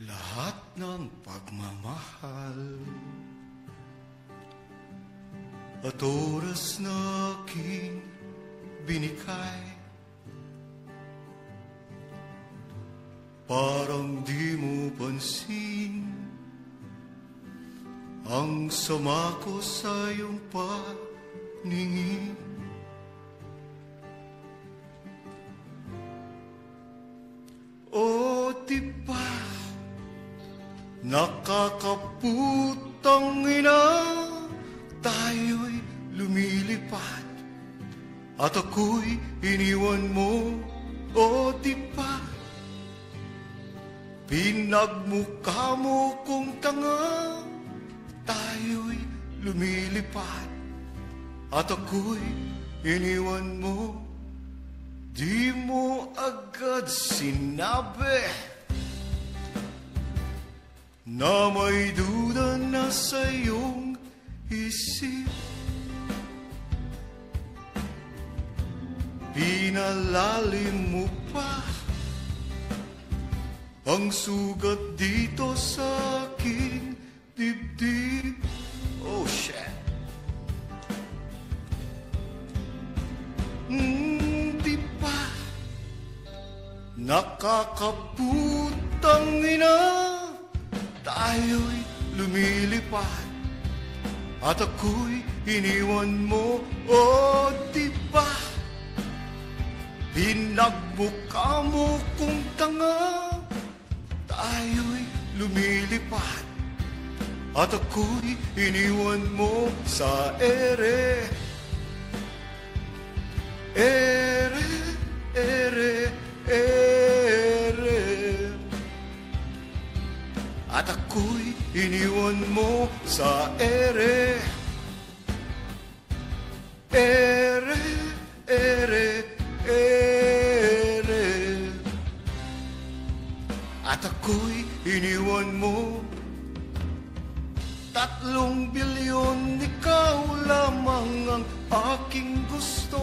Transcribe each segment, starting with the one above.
lahat ng pagmamahal at oras na aking binikay, parang di mo pansin ang sama ko sa iyong paningin. O di ba nakakaputang ina, tayo'y lumilipad at ako'y iniwan mo. O di ba pinagmukha mo kong tanga, tayo'y lumilipad at ako'y iniwan mo. Di mo agad sinabi na may duda na sa iyong isip. Pinalalim mo pa ang sugat dito sa aking dibdib. Oh shit. Di pa nakakaputang ina, tayo'y lumilipad at ako'y iniwan mo. O di ba pinagmukha mo kong tanga, tayo'y lumilipad at ako'y iniwan mo sa ere. Ere, ere, ere. At ako'y iniwan mo sa ere. Ere, ere, ere. At ako'y iniwan mo. 3 bilyon, ikaw lamang ang aking gusto.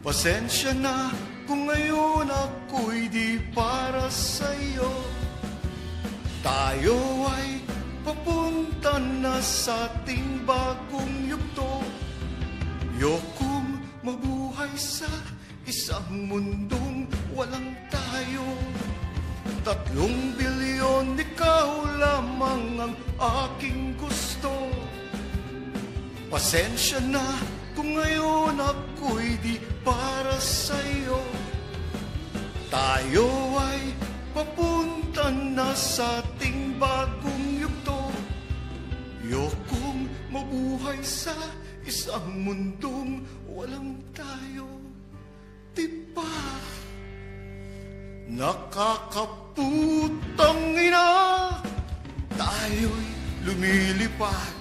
Pasensya na kung ngayon ako'y di para sa'yo. Tayo ay papunta na sa ating bagong yugto. Yokong mabuhay sa isang mundong walang tayo. 3 bilyon, ikaw lamang ang aking gusto. Pasensya na kung ngayon ako'y di para sa'yo. Tayo ay papunta na sa ating bagong yugto. Yokong mabuhay sa isang mundong walang tayo. Di ba nakakaputang ina, tayo'y lumilipad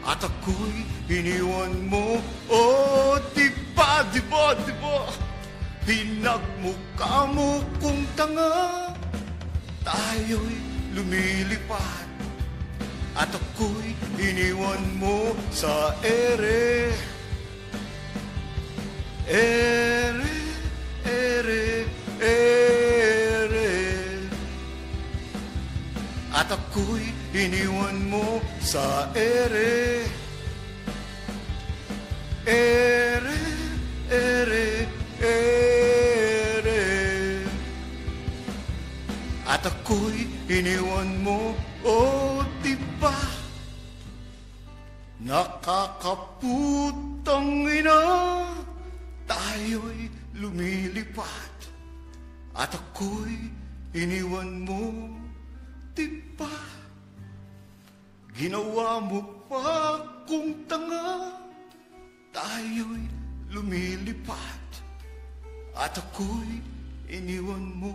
at ako'y iniwan mo. O di ba, di ba, di ba pinagmukha mo kong tanga, tayo'y lumilipad at ako'y iniwan mo sa ere. Ere, ere, ere. At ako'y iniwan mo sa ere. Ere, ere, ere. At ako'y iniwan mo. O di ba nakakaputang ina, tayo'y lumilipad at ako'y iniwan mo. Di ba ginawa mo pa kung tanga, tayo'y lumilipad at ako'y iniwan mo.